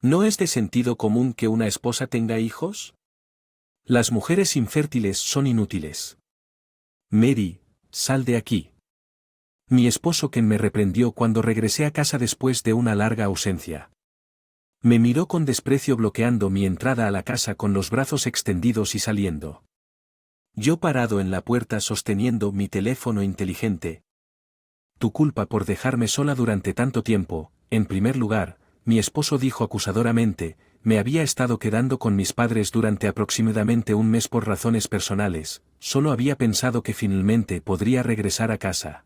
¿No es de sentido común que una esposa tenga hijos? Las mujeres infértiles son inútiles. Mary, sal de aquí. Mi esposo Ken me reprendió cuando regresé a casa después de una larga ausencia. Me miró con desprecio bloqueando mi entrada a la casa con los brazos extendidos y saliendo. Yo parado en la puerta sosteniendo mi teléfono inteligente. Tu culpa por dejarme sola durante tanto tiempo. En primer lugar, mi esposo dijo acusadoramente, me había estado quedando con mis padres durante aproximadamente un mes por razones personales, solo había pensado que finalmente podría regresar a casa.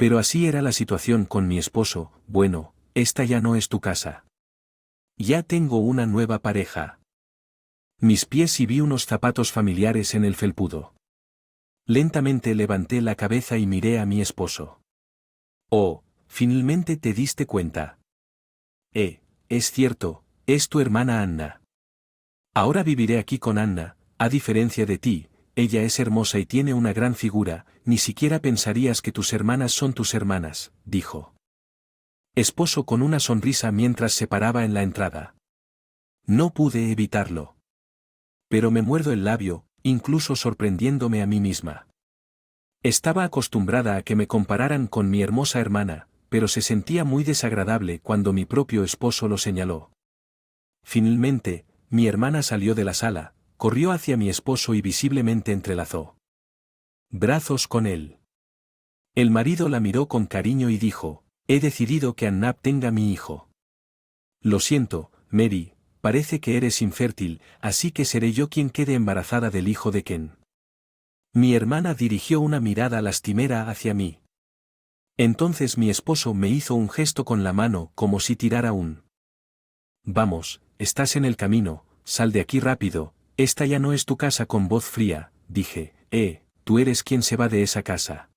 Pero así era la situación con mi esposo, bueno, esta ya no es tu casa. Ya tengo una nueva pareja. Mis pies y vi unos zapatos familiares en el felpudo. Lentamente levanté la cabeza y miré a mi esposo. Oh, finalmente te diste cuenta. Es cierto, es tu hermana Anna. Ahora viviré aquí con Anna, a diferencia de ti, ella es hermosa y tiene una gran figura, ni siquiera pensarías que tus hermanas son tus hermanas, dijo. Esposo con una sonrisa mientras se paraba en la entrada. No pude evitarlo. Pero me muerdo el labio, incluso sorprendiéndome a mí misma. Estaba acostumbrada a que me compararan con mi hermosa hermana, pero se sentía muy desagradable cuando mi propio esposo lo señaló. Finalmente, mi hermana salió de la sala, corrió hacia mi esposo y visiblemente entrelazó brazos con él. El marido la miró con cariño y dijo, he decidido que Annab tenga mi hijo. Lo siento, Mary, parece que eres infértil, así que seré yo quien quede embarazada del hijo de Ken. Mi hermana dirigió una mirada lastimera hacia mí. Entonces mi esposo me hizo un gesto con la mano como si tirara un. Vamos, estás en el camino, sal de aquí rápido, esta ya no es tu casa. Con voz fría, dije, tú eres quien se va de esa casa.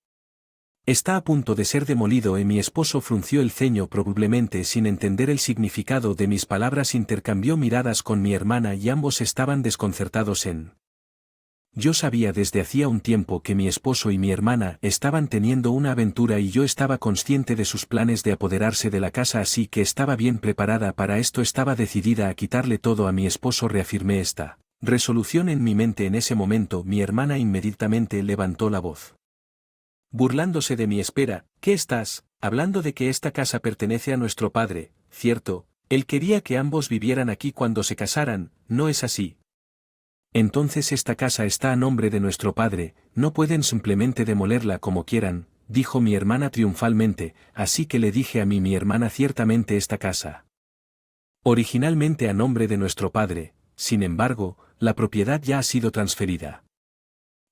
Está a punto de ser demolido. Mi esposo frunció el ceño probablemente sin entender el significado de mis palabras. Intercambió miradas con mi hermana y ambos estaban desconcertados en. Yo sabía desde hacía un tiempo que mi esposo y mi hermana estaban teniendo una aventura y yo estaba consciente de sus planes de apoderarse de la casa, así que estaba bien preparada para esto. Estaba decidida a quitarle todo a mi esposo. Reafirmé esta resolución en mi mente. En ese momento mi hermana inmediatamente levantó la voz. Burlándose de mi espera, ¿qué estás hablando de que esta casa pertenece a nuestro padre, cierto? Él quería que ambos vivieran aquí cuando se casaran, ¿no es así? Entonces esta casa está a nombre de nuestro padre, no pueden simplemente demolerla como quieran, dijo mi hermana triunfalmente, así que le dije a mi hermana, ciertamente esta casa. Originalmente a nombre de nuestro padre, sin embargo, la propiedad ya ha sido transferida.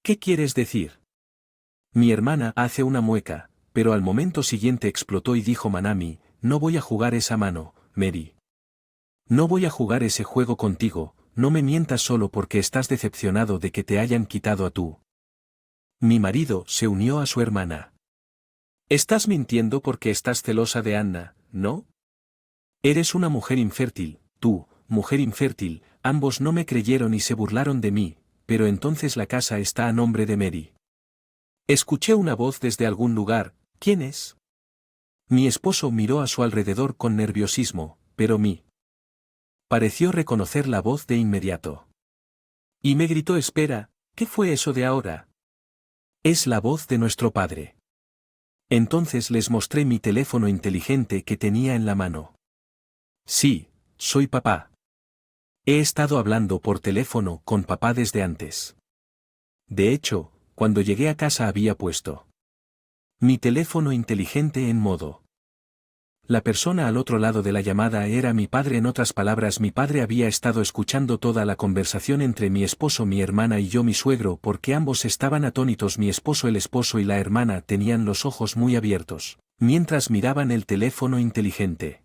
¿Qué quieres decir? Mi hermana hace una mueca, pero al momento siguiente explotó y dijo, Manami, no voy a jugar esa mano, Mary. No voy a jugar ese juego contigo. No me mientas solo porque estás decepcionado de que te hayan quitado a tú. Mi marido se unió a su hermana. Estás mintiendo porque estás celosa de Anna, ¿no? Eres una mujer infértil, tú, mujer infértil. Ambos no me creyeron y se burlaron de mí, pero entonces la casa está a nombre de Mary. Escuché una voz desde algún lugar, ¿quién es? Mi esposo miró a su alrededor con nerviosismo, pero pareció reconocer la voz de inmediato. Y me gritó, espera, ¿qué fue eso de ahora? Es la voz de nuestro padre. Entonces les mostré mi teléfono inteligente que tenía en la mano. Sí, soy papá. He estado hablando por teléfono con papá desde antes. De hecho, cuando llegué a casa había puesto mi teléfono inteligente en modo. La persona al otro lado de la llamada era mi padre. En otras palabras, mi padre había estado escuchando toda la conversación entre mi esposo, mi hermana y yo, mi suegro, porque ambos estaban atónitos. Mi esposo, el esposo y la hermana tenían los ojos muy abiertos, mientras miraban el teléfono inteligente.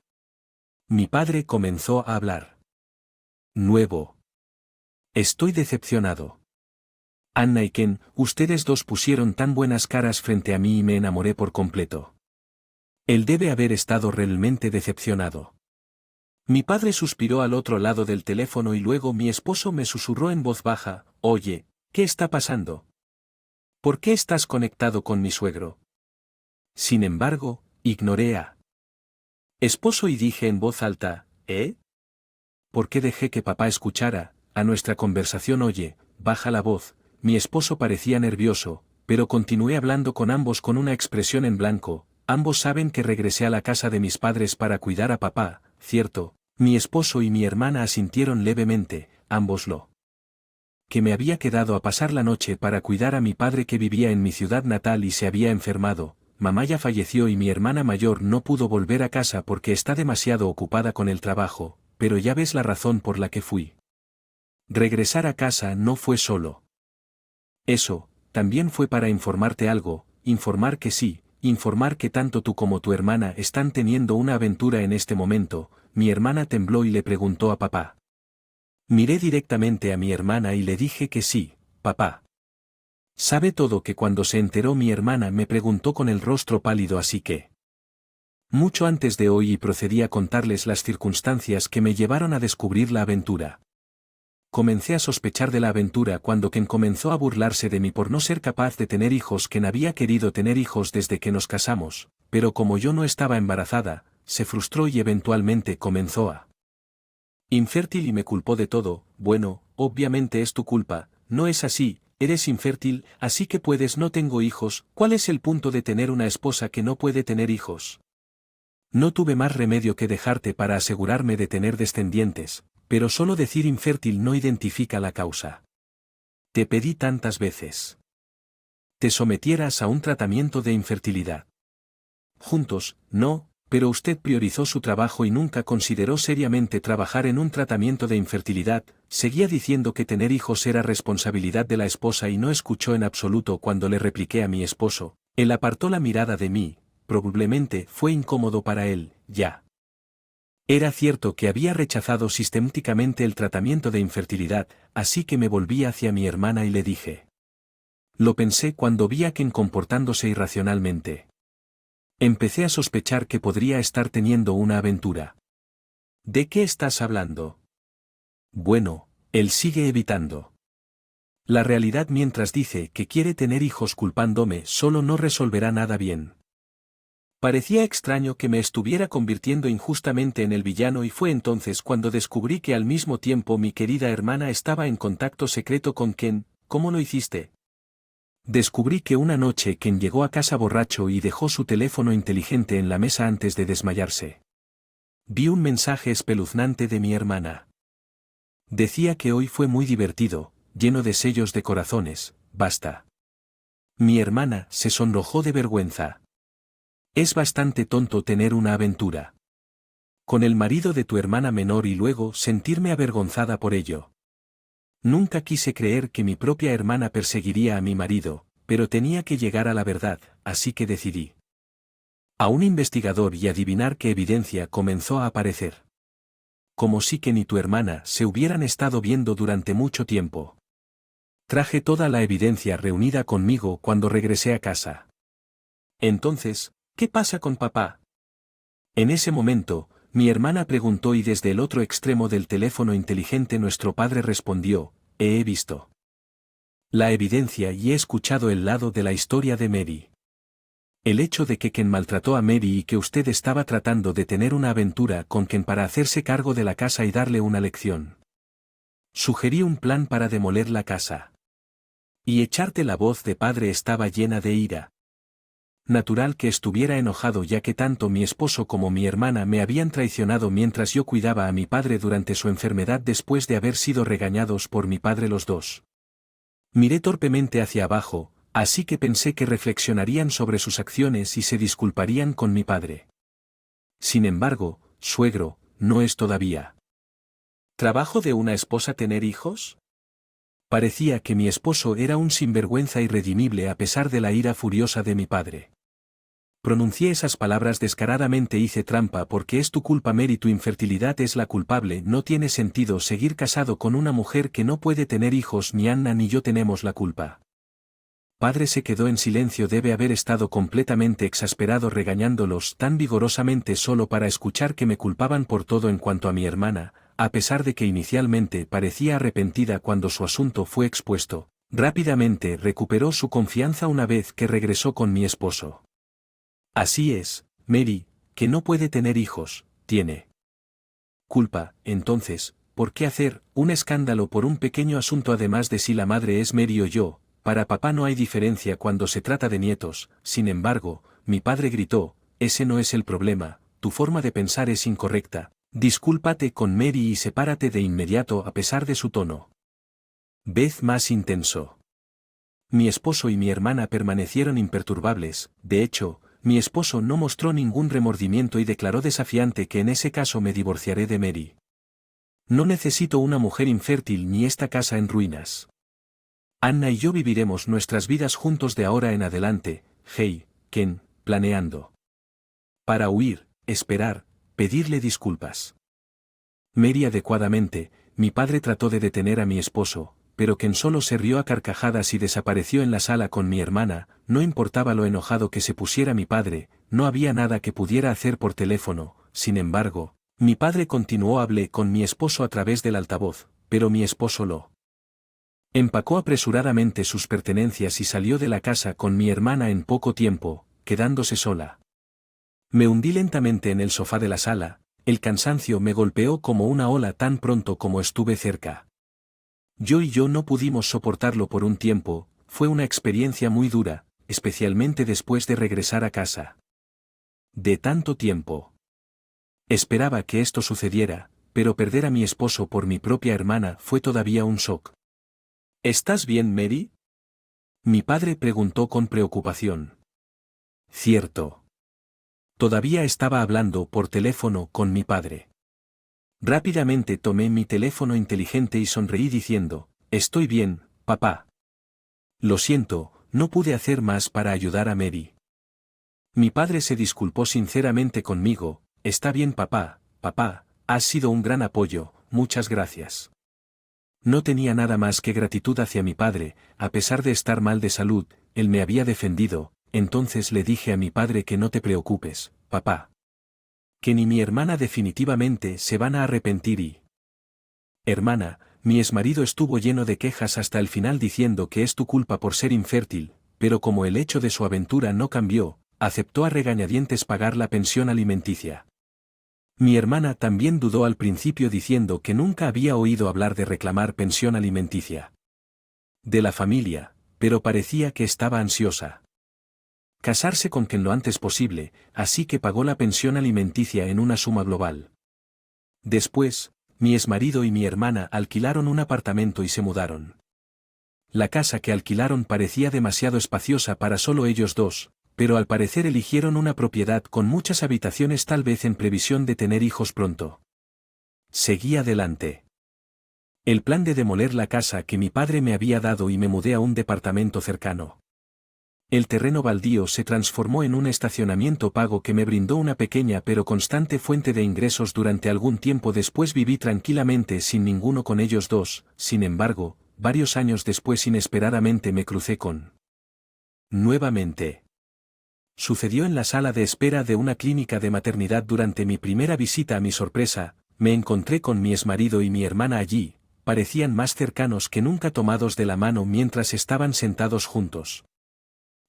Mi padre comenzó a hablar. Nuevo. Estoy decepcionado. Anna y Ken, ustedes dos pusieron tan buenas caras frente a mí y me enamoré por completo. Él debe haber estado realmente decepcionado. Mi padre suspiró al otro lado del teléfono y luego mi esposo me susurró en voz baja, oye, ¿qué está pasando? ¿Por qué estás conectado con mi suegro? Sin embargo, ignoré a esposo y dije en voz alta, por qué dejé que papá escuchara a nuestra conversación. Oye, baja la voz. Mi esposo parecía nervioso, pero continué hablando con ambos con una expresión en blanco. Ambos saben que regresé a la casa de mis padres para cuidar a papá, ¿cierto? Mi esposo y mi hermana asintieron levemente, ambos lo que me había quedado a pasar la noche para cuidar a mi padre que vivía en mi ciudad natal y se había enfermado. Mamá ya falleció y mi hermana mayor no pudo volver a casa porque está demasiado ocupada con el trabajo, pero ya ves la razón por la que fui. Regresar a casa no fue solo eso, también fue para informarte algo, informar que sí, informar que tanto tú como tu hermana están teniendo una aventura en este momento. Mi hermana tembló y le preguntó a papá. Miré directamente a mi hermana y le dije que sí, papá. Sabe todo. Que cuando se enteró mi hermana me preguntó con el rostro pálido, así que mucho antes de hoy, y procedí a contarles las circunstancias que me llevaron a descubrir la aventura. Comencé a sospechar de la aventura cuando Ken comenzó a burlarse de mí por no ser capaz de tener hijos. Ken había querido tener hijos desde que nos casamos, pero como yo no estaba embarazada, se frustró y eventualmente comenzó a infértil y me culpó de todo. Bueno, obviamente es tu culpa, no es así, eres infértil, así que puedes. No tengo hijos. ¿Cuál es el punto de tener una esposa que no puede tener hijos? No tuve más remedio que dejarte para asegurarme de tener descendientes, pero solo decir infértil no identifica la causa. Te pedí tantas veces te sometieras a un tratamiento de infertilidad. Juntos, no, pero usted priorizó su trabajo y nunca consideró seriamente trabajar en un tratamiento de infertilidad. Seguía diciendo que tener hijos era responsabilidad de la esposa y no escuchó en absoluto cuando le repliqué a mi esposo. Él apartó la mirada de mí, probablemente fue incómodo para él, ya. Era cierto que había rechazado sistemáticamente el tratamiento de infertilidad, así que me volví hacia mi hermana y le dije. Lo pensé cuando vi a Ken comportándose irracionalmente. Empecé a sospechar que podría estar teniendo una aventura. ¿De qué estás hablando? Bueno, él sigue evitando la realidad mientras dice que quiere tener hijos culpándome. Solo no resolverá nada bien. Parecía extraño que me estuviera convirtiendo injustamente en el villano, y fue entonces cuando descubrí que al mismo tiempo mi querida hermana estaba en contacto secreto con Ken. ¿Cómo lo hiciste? Descubrí que una noche Ken llegó a casa borracho y dejó su teléfono inteligente en la mesa antes de desmayarse. Vi un mensaje espeluznante de mi hermana. Decía que hoy fue muy divertido, lleno de sellos de corazones. Basta. Mi hermana se sonrojó de vergüenza. Es bastante tonto tener una aventura con el marido de tu hermana menor y luego sentirme avergonzada por ello. Nunca quise creer que mi propia hermana perseguiría a mi marido, pero tenía que llegar a la verdad, así que decidí a un investigador y adivinar qué evidencia comenzó a aparecer. Como si Ken y tu hermana se hubieran estado viendo durante mucho tiempo. Traje toda la evidencia reunida conmigo cuando regresé a casa. Entonces, ¿qué pasa con papá? En ese momento, mi hermana preguntó y desde el otro extremo del teléfono inteligente nuestro padre respondió, he visto la evidencia y he escuchado el lado de la historia de Mary. El hecho de que Ken maltrató a Mary y que usted estaba tratando de tener una aventura con Ken para hacerse cargo de la casa y darle una lección. Sugerí un plan para demoler la casa. Y echarte. La voz de padre estaba llena de ira. Natural que estuviera enojado, ya que tanto mi esposo como mi hermana me habían traicionado mientras yo cuidaba a mi padre durante su enfermedad después de haber sido regañados por mi padre los dos. Miré torpemente hacia abajo, así que pensé que reflexionarían sobre sus acciones y se disculparían con mi padre. Sin embargo, suegro, no es todavía ¿trabajo de una esposa tener hijos? Parecía que mi esposo era un sinvergüenza irredimible a pesar de la ira furiosa de mi padre. Pronuncié esas palabras descaradamente. Hice trampa porque es tu culpa, Mary, tu infertilidad es la culpable. No tiene sentido seguir casado con una mujer que no puede tener hijos. Ni Anna ni yo tenemos la culpa. Padre se quedó en silencio. Debe haber estado completamente exasperado regañándolos tan vigorosamente solo para escuchar que me culpaban por todo. En cuanto a mi hermana, a pesar de que inicialmente parecía arrepentida cuando su asunto fue expuesto, rápidamente recuperó su confianza una vez que regresó con mi esposo. Así es, Mary, que no puede tener hijos, tiene culpa. Entonces, ¿por qué hacer un escándalo por un pequeño asunto? Además de si la madre es Mary o yo, para papá no hay diferencia cuando se trata de nietos. Sin embargo, mi padre gritó, ese no es el problema, tu forma de pensar es incorrecta. Discúlpate con Mary y sepárate de inmediato a pesar de su tono. Vez más intenso. Mi esposo y mi hermana permanecieron imperturbables, de hecho, mi esposo no mostró ningún remordimiento y declaró desafiante que en ese caso me divorciaré de Mary. No necesito una mujer infértil ni esta casa en ruinas. Anna y yo viviremos nuestras vidas juntos de ahora en adelante, hey, Ken, planeando. Para huir, esperar, pedirle disculpas. Mary adecuadamente, mi padre trató de detener a mi esposo, pero Ken solo se rió a carcajadas y desapareció en la sala con mi hermana. No importaba lo enojado que se pusiera mi padre, no había nada que pudiera hacer por teléfono. Sin embargo, mi padre continuó. Hablé con mi esposo a través del altavoz, pero mi esposo lo empacó apresuradamente sus pertenencias y salió de la casa con mi hermana en poco tiempo, quedándose sola. Me hundí lentamente en el sofá de la sala, el cansancio me golpeó como una ola tan pronto como estuve cerca. Yo no pudimos soportarlo por un tiempo, fue una experiencia muy dura, especialmente después de regresar a casa. De tanto tiempo. Esperaba que esto sucediera, pero perder a mi esposo por mi propia hermana fue todavía un shock. ¿Estás bien, Mary? Mi padre preguntó con preocupación. Cierto. Todavía estaba hablando por teléfono con mi padre. Rápidamente tomé mi teléfono inteligente y sonreí diciendo, estoy bien, papá. Lo siento, no pude hacer más para ayudar a Mary. Mi padre se disculpó sinceramente conmigo, está bien papá, has sido un gran apoyo, muchas gracias. No tenía nada más que gratitud hacia mi padre, a pesar de estar mal de salud, él me había defendido, entonces le dije a mi padre que no te preocupes, papá. Que ni mi hermana definitivamente se van a arrepentir y... Hermana, mi exmarido estuvo lleno de quejas hasta el final diciendo que es tu culpa por ser infértil, pero como el hecho de su aventura no cambió, aceptó a regañadientes pagar la pensión alimenticia. Mi hermana también dudó al principio diciendo que nunca había oído hablar de reclamar pensión alimenticia de la familia, pero parecía que estaba ansiosa. Casarse con Ken lo antes posible, así que pagó la pensión alimenticia en una suma global. Después, mi exmarido y mi hermana alquilaron un apartamento y se mudaron. La casa que alquilaron parecía demasiado espaciosa para solo ellos dos, pero al parecer eligieron una propiedad con muchas habitaciones, tal vez en previsión de tener hijos pronto. Seguí adelante. El plan de demoler la casa que mi padre me había dado y me mudé a un departamento cercano. El terreno baldío se transformó en un estacionamiento pago que me brindó una pequeña pero constante fuente de ingresos durante algún tiempo. Después viví tranquilamente sin ninguno con ellos dos. Sin embargo, varios años después inesperadamente me crucé con... Nuevamente. Sucedió en la sala de espera de una clínica de maternidad. Durante mi primera visita. A mi sorpresa, me encontré con mi exmarido y mi hermana allí, parecían más cercanos que nunca, tomados de la mano mientras estaban sentados juntos.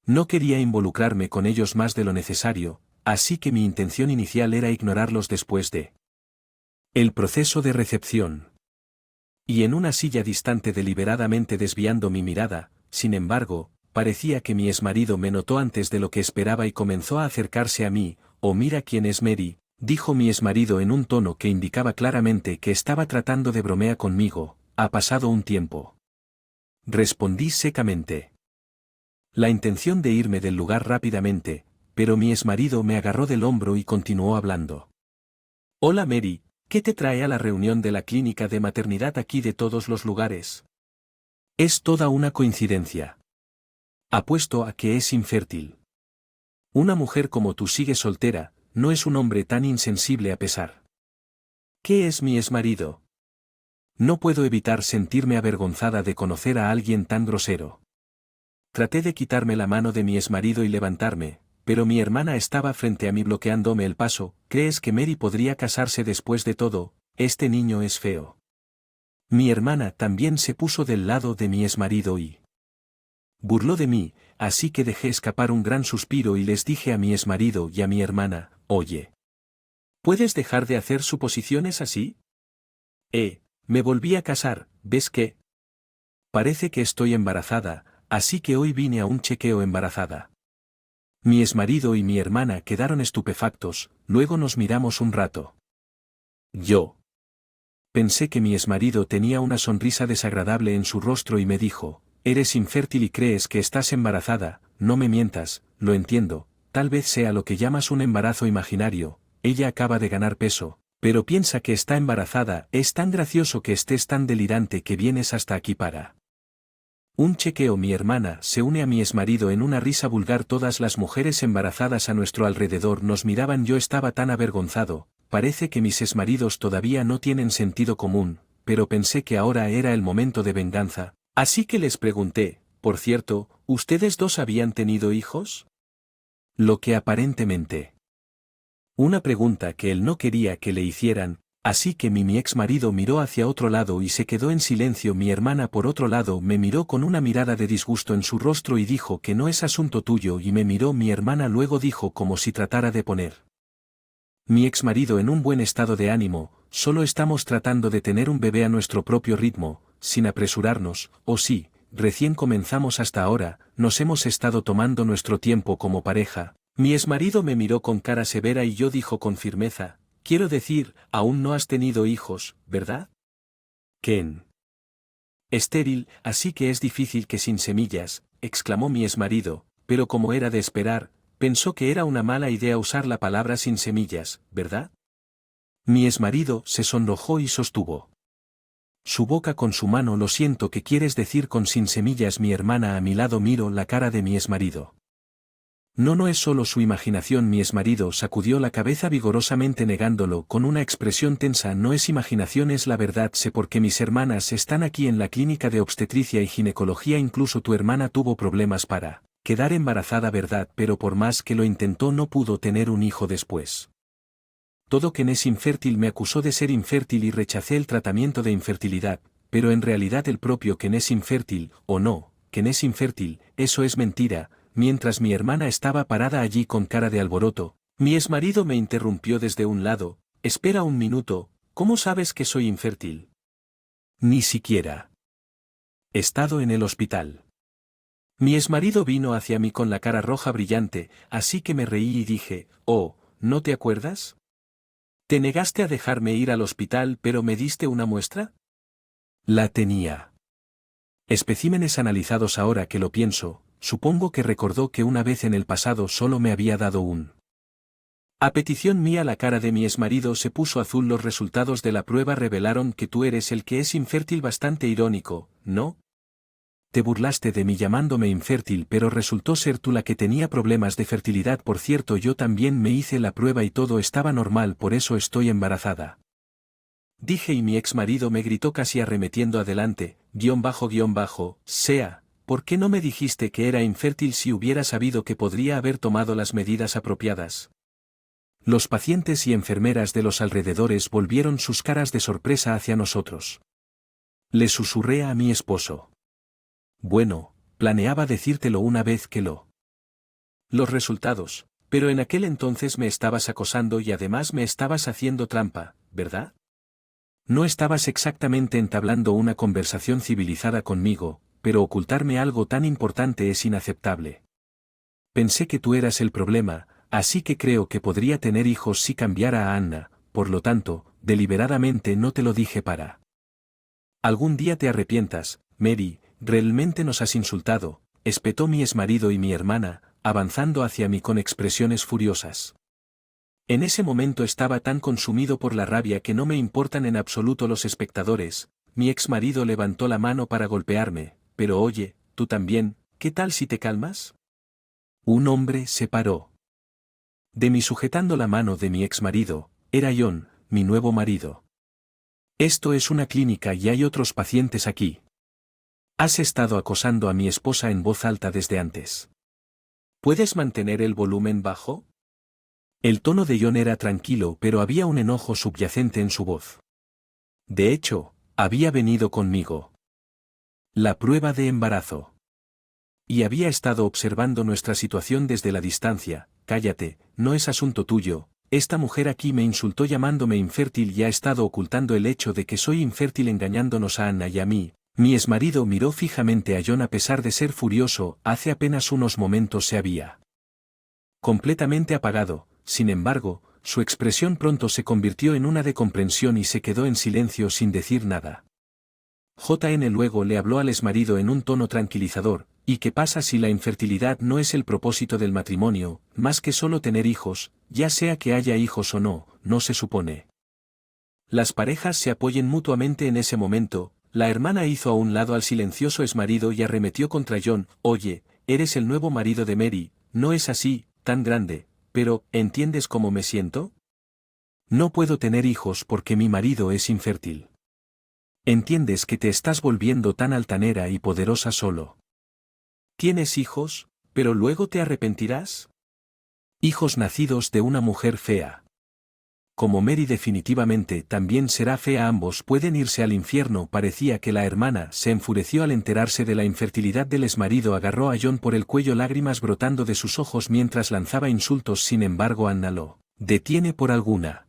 No quería involucrarme con ellos más de lo necesario, así que mi intención inicial era ignorarlos después de el proceso de recepción. Y en una silla distante, deliberadamente desviando mi mirada, sin embargo, parecía que mi exmarido me notó antes de lo que esperaba y comenzó a acercarse a mí. «Oh, mira quién es Mary», dijo mi exmarido en un tono que indicaba claramente que estaba tratando de bromear conmigo. «Ha pasado un tiempo». Respondí secamente. La intención de irme del lugar rápidamente, pero mi exmarido me agarró del hombro y continuó hablando. «Hola Mary, ¿qué te trae a la reunión de la clínica de maternidad aquí de todos los lugares? Es toda una coincidencia. Apuesto a que es infértil. Una mujer como tú sigue soltera, no es un hombre tan insensible a pesar. ¿Qué es mi exmarido? No puedo evitar sentirme avergonzada de conocer a alguien tan grosero». Traté de quitarme la mano de mi exmarido y levantarme, pero mi hermana estaba frente a mí bloqueándome el paso. «¿Crees que Mary podría casarse después de todo? Este niño es feo». Mi hermana también se puso del lado de mi exmarido y burló de mí, así que dejé escapar un gran suspiro y les dije a mi exmarido y a mi hermana: «Oye, ¿puedes dejar de hacer suposiciones así? Me volví a casar, ¿ves qué? Parece que estoy embarazada, así que hoy vine a un chequeo embarazada. Mi exmarido y mi hermana quedaron estupefactos, luego nos miramos un rato. Yo pensé que mi exmarido tenía una sonrisa desagradable en su rostro y me dijo, eres infértil y crees que estás embarazada, no me mientas, lo entiendo, tal vez sea lo que llamas un embarazo imaginario, ella acaba de ganar peso, pero piensa que está embarazada, es tan gracioso que estés tan delirante que vienes hasta aquí para un chequeo. Mi hermana se une a mi exmarido en una risa vulgar. Todas las mujeres embarazadas a nuestro alrededor nos miraban. Yo estaba tan avergonzado, parece que mis exmaridos todavía no tienen sentido común, pero pensé que ahora era el momento de venganza, así que les pregunté, por cierto, ¿ustedes dos habían tenido hijos? Lo que aparentemente. Una pregunta que él no quería que le hicieran. Así que mi exmarido miró hacia otro lado y se quedó en silencio. Mi hermana por otro lado me miró con una mirada de disgusto en su rostro y dijo que no es asunto tuyo y me miró. Mi hermana luego dijo como si tratara de poner mi exmarido en un buen estado de ánimo, solo estamos tratando de tener un bebé a nuestro propio ritmo, sin apresurarnos, o sí, recién comenzamos hasta ahora, nos hemos estado tomando nuestro tiempo como pareja. Mi exmarido me miró con cara severa y yo dijo con firmeza, quiero decir, aún no has tenido hijos, ¿verdad? Ken. Estéril, así que es difícil que sin semillas, exclamó mi exmarido, pero como era de esperar, pensó que era una mala idea usar la palabra sin semillas, ¿verdad? Mi exmarido se sonrojó y sostuvo su boca con su mano. Lo siento, ¿qué quieres decir con sin semillas? Mi hermana a mi lado miró la cara de mi exmarido. No es solo su imaginación. Mi exmarido sacudió la cabeza vigorosamente negándolo con una expresión tensa. No es imaginación, es la verdad. Sé por qué mis hermanas están aquí en la clínica de obstetricia y ginecología. Incluso tu hermana tuvo problemas para quedar embarazada, ¿verdad? Pero por más que lo intentó no pudo tener un hijo después. Todo quien es infértil me acusó de ser infértil y rechacé el tratamiento de infertilidad, pero en realidad el propio quien es infértil, o no, quien es infértil, eso es mentira. Mientras mi hermana estaba parada allí con cara de alboroto, mi exmarido me interrumpió desde un lado, espera un minuto, ¿cómo sabes que soy infértil? Ni siquiera he estado en el hospital. Mi exmarido vino hacia mí con la cara roja brillante, así que me reí y dije, oh, ¿no te acuerdas? Te negaste a dejarme ir al hospital, pero ¿me diste una muestra? La tenía. Especímenes analizados. Ahora que lo pienso, supongo que recordó que una vez en el pasado solo me había dado un. A petición mía la cara de mi exmarido se puso azul. Los resultados de la prueba revelaron que tú eres el que es infértil. Bastante irónico, ¿no? Te burlaste de mí llamándome infértil, pero resultó ser tú la que tenía problemas de fertilidad. Por cierto, yo también me hice la prueba y todo estaba normal, por eso estoy embarazada. Dije y mi exmarido me gritó casi arremetiendo adelante, sea, ¿por qué no me dijiste que era infértil si hubiera sabido que podría haber tomado las medidas apropiadas? Los pacientes y enfermeras de los alrededores volvieron sus caras de sorpresa hacia nosotros. Le susurré a mi esposo. Bueno, planeaba decírtelo una vez que los resultados, pero en aquel entonces me estabas acosando y además me estabas haciendo trampa, ¿verdad? No estabas exactamente entablando una conversación civilizada conmigo, pero ocultarme algo tan importante es inaceptable. Pensé que tú eras el problema, así que creo que podría tener hijos si cambiara a Anna, por lo tanto, deliberadamente no te lo dije para. Algún día te arrepientas, Mary. Realmente nos has insultado, espetó mi exmarido y mi hermana, avanzando hacia mí con expresiones furiosas. En ese momento estaba tan consumido por la rabia que no me importan en absoluto los espectadores. Mi exmarido levantó la mano para golpearme, pero oye, tú también, ¿qué tal si te calmas? Un hombre se paró de mí sujetando la mano de mi exmarido. Era John, mi nuevo marido. Esto es una clínica y hay otros pacientes aquí. Has estado acosando a mi esposa en voz alta desde antes. ¿Puedes mantener el volumen bajo? El tono de John era tranquilo, pero había un enojo subyacente en su voz. De hecho, había venido conmigo. La prueba de embarazo. Y había estado observando nuestra situación desde la distancia. Cállate, no es asunto tuyo, Esta mujer aquí me insultó llamándome infértil y ha estado ocultando el hecho de que soy infértil engañándonos a Anna y a mí. Mi exmarido miró fijamente a John a pesar de ser furioso, hace apenas unos momentos se había completamente apagado, sin embargo, su expresión pronto se convirtió en una de comprensión y se quedó en silencio sin decir nada. JN luego le habló al exmarido en un tono tranquilizador, ¿y qué pasa si la infertilidad no es el propósito del matrimonio, más que solo tener hijos, ya sea que haya hijos o no, no se supone? Las parejas se apoyen mutuamente en ese momento. La hermana hizo a un lado al silencioso exmarido y arremetió contra John, oye, eres el nuevo marido de Mary, no es así, tan grande, pero, ¿entiendes cómo me siento? No puedo tener hijos porque mi marido es infértil. ¿Entiendes que te estás volviendo tan altanera y poderosa solo? ¿Tienes hijos, pero luego te arrepentirás? Hijos nacidos de una mujer fea. Como Mary definitivamente también será fea, ambos pueden irse al infierno. Parecía que la hermana se enfureció al enterarse de la infertilidad del exmarido, agarró a John por el cuello, lágrimas brotando de sus ojos mientras lanzaba insultos. Sin embargo, Anna lo detiene por alguna.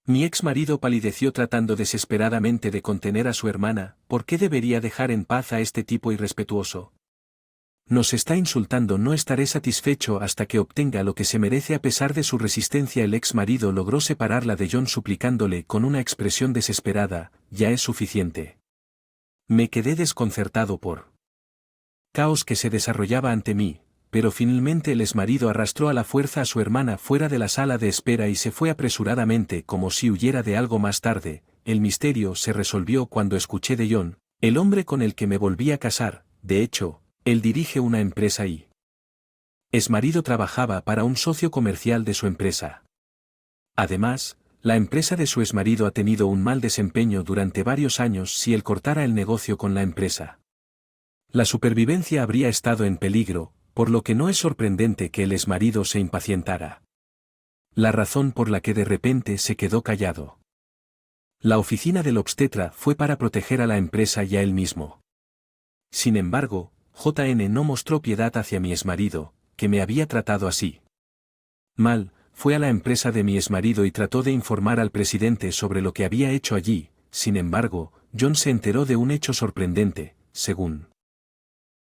Mi exmarido palideció tratando desesperadamente de contener a su hermana. ¿Por qué debería dejar en paz a este tipo irrespetuoso? Nos está insultando, no estaré satisfecho hasta que obtenga lo que se merece. A pesar de su resistencia, el ex marido logró separarla de John suplicándole con una expresión desesperada, ya es suficiente. Me quedé desconcertado por caos que se desarrollaba ante mí, pero finalmente el ex marido arrastró a la fuerza a su hermana fuera de la sala de espera y se fue apresuradamente como si huyera de algo. Más tarde, el misterio se resolvió cuando escuché de John, el hombre con el que me volví a casar. De hecho, él dirige una empresa y exmarido trabajaba para un socio comercial de su empresa. Además, la empresa de su exmarido ha tenido un mal desempeño durante varios años. Si él cortara el negocio con la empresa, la supervivencia habría estado en peligro, por lo que no es sorprendente que el exmarido se impacientara. La razón por la que de repente se quedó callado. La oficina del obstetra fue para proteger a la empresa y a él mismo. Sin embargo, JN no mostró piedad hacia mi exmarido, que me había tratado así mal. Fue a la empresa de mi exmarido y trató de informar al presidente sobre lo que había hecho allí. Sin embargo, John se enteró de un hecho sorprendente. Según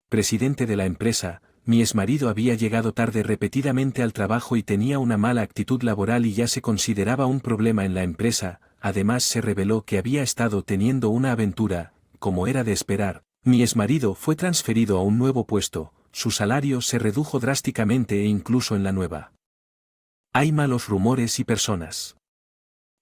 presidente de la empresa, mi exmarido había llegado tarde repetidamente al trabajo y tenía una mala actitud laboral y ya se consideraba un problema en la empresa. Además, se reveló que había estado teniendo una aventura, como era de esperar. Mi exmarido fue transferido a un nuevo puesto, su salario se redujo drásticamente e incluso en la nueva. Hay malos rumores y personas.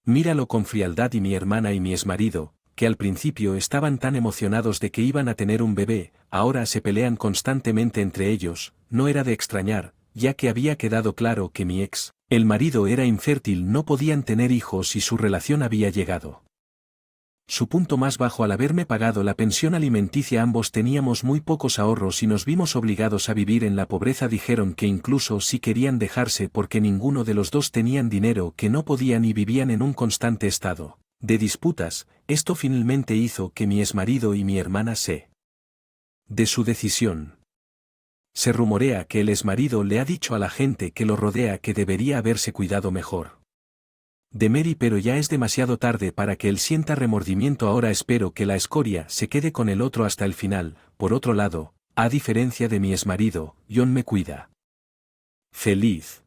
Míralo con frialdad. Y mi hermana y mi exmarido, que al principio estaban tan emocionados de que iban a tener un bebé, ahora se pelean constantemente entre ellos. No era de extrañar, ya que había quedado claro que el marido era infértil, no podían tener hijos y su relación había llegado su punto más bajo al haberme pagado la pensión alimenticia. Ambos teníamos muy pocos ahorros y nos vimos obligados a vivir en la pobreza. Dijeron que incluso si querían dejarse porque ninguno de los dos tenían dinero, que no podían y vivían en un constante estado de disputas. Esto finalmente hizo que mi exmarido y mi hermana se de su decisión. Se rumorea que el exmarido le ha dicho a la gente que lo rodea que debería haberse cuidado mejor de Mary, pero ya es demasiado tarde para que él sienta remordimiento. Ahora espero que la escoria se quede con el otro hasta el final. Por otro lado, a diferencia de mi exmarido, John me cuida. Feliz.